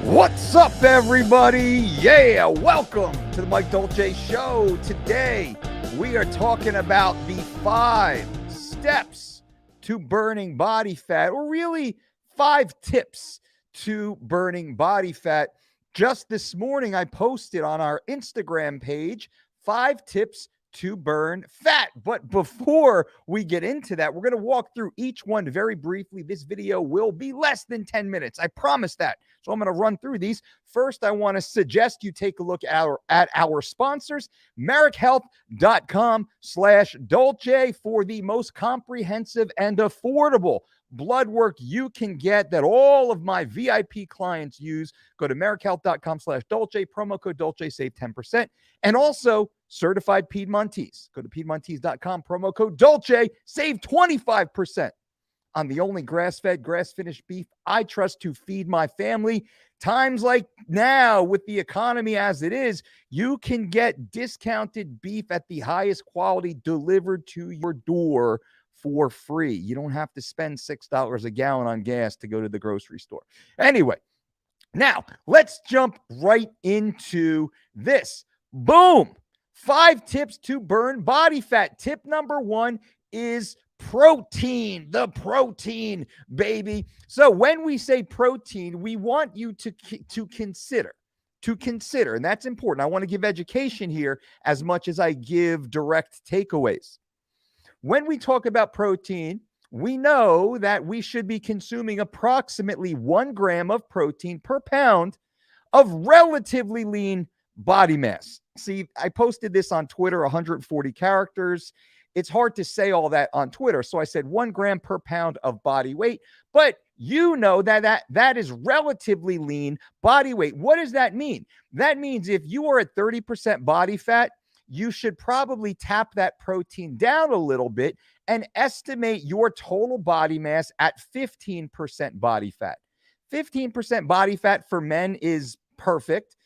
What's up, everybody? Yeah, welcome to the Mike Dolce Show. Today, we are talking about the 5 steps to burning body fat, or really 5 tips to burning body fat. Just this morning, I posted on our Instagram page 5 tips to burn fat. But before we get into that, we're going to walk through each one very briefly. This video will be less than 10 minutes. I promise that. So I'm going to run through these. First, I want to suggest you take a look at our sponsors, MerickHealth.com/Dolce, for the most comprehensive and affordable blood work you can get that all of my VIP clients use. Go to MerickHealth.com/Dolce, promo code Dolce, save 10%. And also certified Piedmontese. Go to Piedmontese.com, promo code Dolce, save 25% on the only grass-fed, grass-finished beef I trust to feed my family. Times like now, with the economy as it is, you can get discounted beef at the highest quality delivered to your door for free. You don't have to spend $6 a gallon on gas to go to the grocery store. Anyway, now let's jump right into this. Boom! 5 tips to burn body fat. Tip number 1 is protein, the protein, baby. So when we say protein, we want you to consider, and that's important. I want to give education here as much as I give direct takeaways. When we talk about protein, we know that we should be consuming approximately 1 gram of protein per pound of relatively lean body mass. See, I posted this on Twitter, 140 characters. It's hard to say all that on Twitter. So I said 1 gram per pound of body weight. But you know that is relatively lean body weight. What does that mean? That means if you are at 30% body fat, you should probably tap that protein down a little bit and estimate your total body mass at 15% body fat. 15% body fat for men is perfect.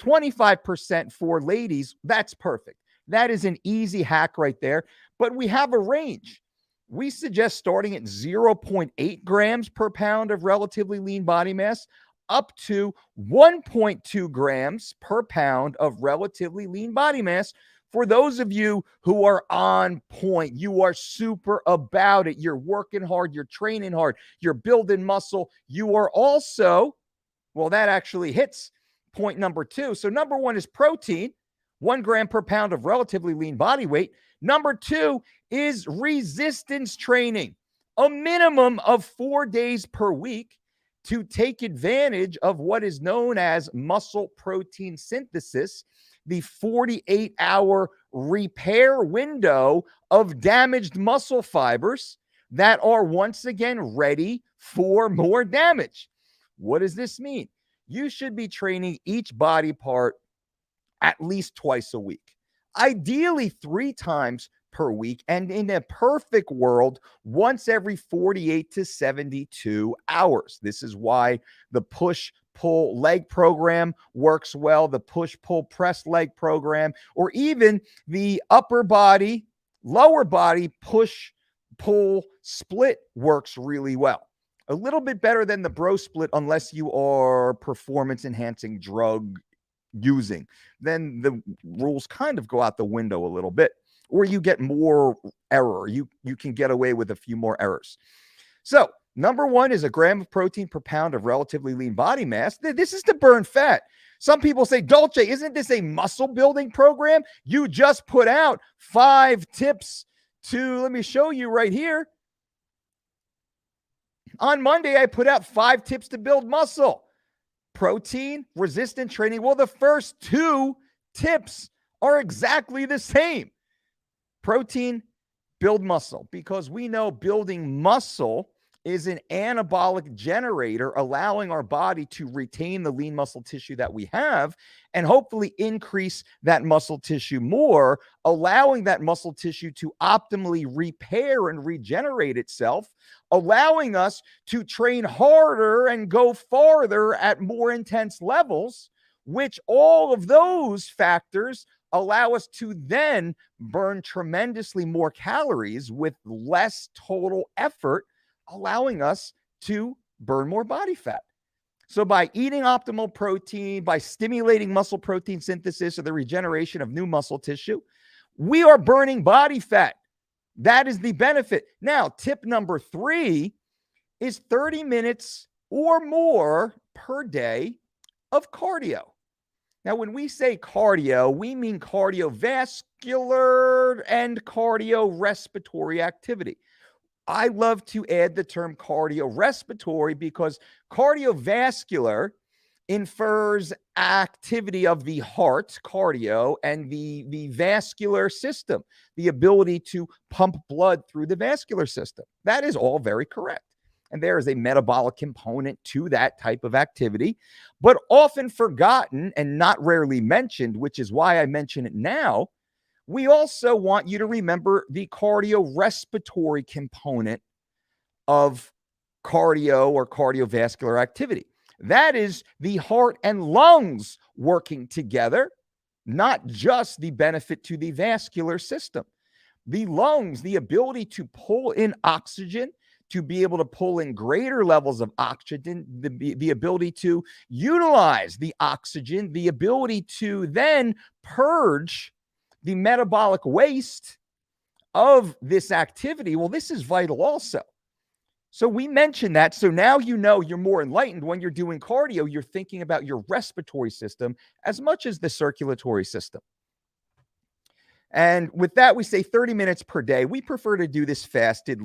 25% for ladies, that's perfect. That is an easy hack right there. But we have a range. We suggest starting at 0.8 grams per pound of relatively lean body mass up to 1.2 grams per pound of relatively lean body mass. For those of you who are on point, you are super about it. You're working hard, you're training hard, you're building muscle. You are also, well, that actually hits point number 2. So number 1 is protein, 1 gram per pound of relatively lean body weight. Number 2 is resistance training, a minimum of 4 days per week to take advantage of what is known as muscle protein synthesis, the 48-hour repair window of damaged muscle fibers that are once again ready for more damage. What does this mean? You should be training each body part at least twice a week, ideally 3 times per week, and in a perfect world, once every 48 to 72 hours. This is why the push-pull leg program works well, the push-pull press leg program, or even the upper body, lower body push-pull split works really well. A little bit better than the bro split unless you are performance enhancing drug using. Then the rules kind of go out the window a little bit, or you get more error. You can get away with a few more errors. So number 1 is 1 gram of protein per pound of relatively lean body mass. This is to burn fat. Some people say, Dolce, isn't this a muscle building program? You just put out 5 tips to, let me show you right here. On Monday, I put out 5 tips to build muscle. Protein, resistance training. Well, the first 2 tips are exactly the same. Protein, build muscle, because we know building muscle is an anabolic generator, allowing our body to retain the lean muscle tissue that we have and hopefully increase that muscle tissue more, allowing that muscle tissue to optimally repair and regenerate itself, allowing us to train harder and go farther at more intense levels, which all of those factors allow us to then burn tremendously more calories with less total effort, allowing us to burn more body fat. So by eating optimal protein, by stimulating muscle protein synthesis or the regeneration of new muscle tissue, we are burning body fat. That is the benefit. Now, tip number 3 is 30 minutes or more per day of cardio. Now, when we say cardio, we mean cardiovascular and cardiorespiratory activity. I love to add the term cardiorespiratory because cardiovascular infers activity of the heart, cardio, and the vascular system, the ability to pump blood through the vascular system. That is all very correct. And there is a metabolic component to that type of activity, but often forgotten and not rarely mentioned, which is why I mention it now. We also want you to remember the cardiorespiratory component of cardio or cardiovascular activity. That is the heart and lungs working together, not just the benefit to the vascular system. The lungs, the ability to pull in oxygen, to be able to pull in greater levels of oxygen, the ability to utilize the oxygen, the ability to then purge the metabolic waste of this activity. Well, this is vital also. So we mentioned that. So now you know you're more enlightened when you're doing cardio. You're thinking about your respiratory system as much as the circulatory system. And with that, we say 30 minutes per day. We prefer to do this fasted,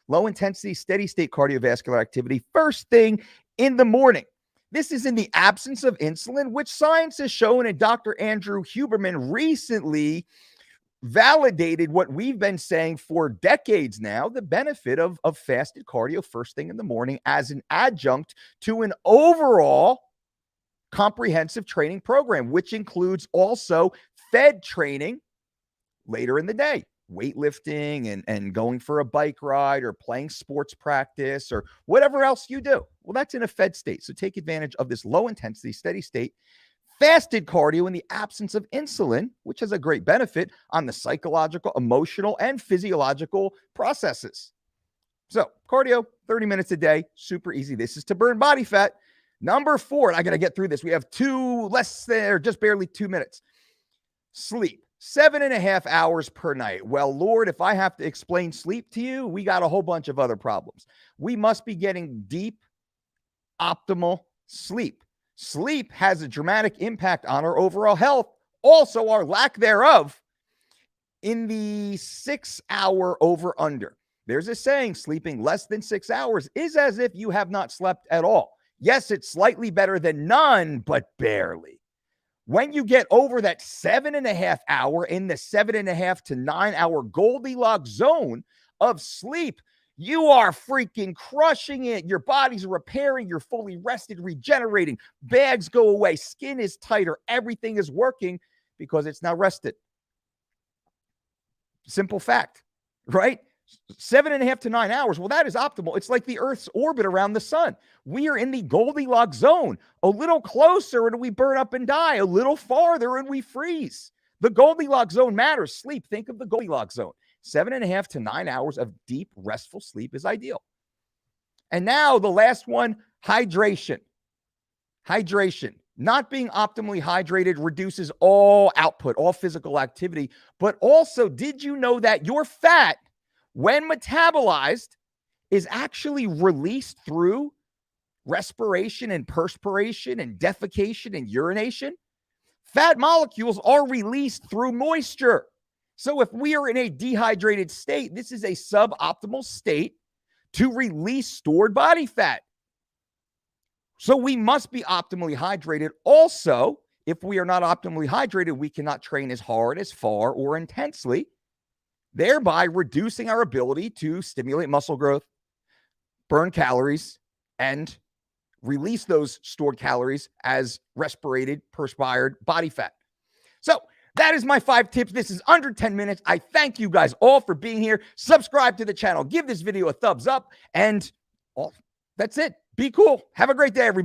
low intensity, steady state cardiovascular activity first thing in the morning. This is in the absence of insulin, which science has shown, and Dr. Andrew Huberman recently validated what we've been saying for decades now, the benefit of fasted cardio first thing in the morning as an adjunct to an overall comprehensive training program, which includes also fed training later in the day. Weightlifting and going for a bike ride or playing sports practice or whatever else you do. Well, that's in a fed state. So take advantage of this low intensity, steady state, fasted cardio in the absence of insulin, which has a great benefit on the psychological, emotional, and physiological processes. So cardio, 30 minutes a day, super easy. This is to burn body fat. Number 4, and I got to get through this. We have just barely 2 minutes. Sleep. 7.5 hours per night. Well, Lord, if I have to explain sleep to you, we got a whole bunch of other problems. We must be getting deep, optimal sleep. Sleep has a dramatic impact on our overall health, also our lack thereof in the 6-hour over under. There's a saying, sleeping less than 6 hours is as if you have not slept at all. Yes, it's slightly better than none, but barely. When you get over that 7.5 hour in the 7.5 to 9 hour Goldilocks zone of sleep, you are freaking crushing it. Your body's repairing. You're fully rested, regenerating. Bags go away. Skin is tighter. Everything is working because it's now rested. Simple fact, right? 7.5 to 9 hours. Well, that is optimal. It's like the Earth's orbit around the sun. We are in the Goldilocks zone. A little closer and we burn up and die. A little farther and we freeze. The Goldilocks zone matters. Sleep. Think of the Goldilocks zone. 7.5 to 9 hours of deep, restful sleep is ideal. And now the last one, hydration. Hydration. Not being optimally hydrated reduces all output, all physical activity. But also, did you know that your fat, when metabolized, is actually released through respiration and perspiration and defecation and urination? Fat molecules are released through moisture. So if we are in a dehydrated state, this is a suboptimal state to release stored body fat. So we must be optimally hydrated. Also, if we are not optimally hydrated, we cannot train as hard, as far, or intensely, thereby reducing our ability to stimulate muscle growth, burn calories, and release those stored calories as respirated, perspired body fat. So that is my 5 tips. This is under 10 minutes. I thank you guys all for being here. Subscribe to the channel. Give this video a thumbs up. And that's it. Be cool. Have a great day, everybody.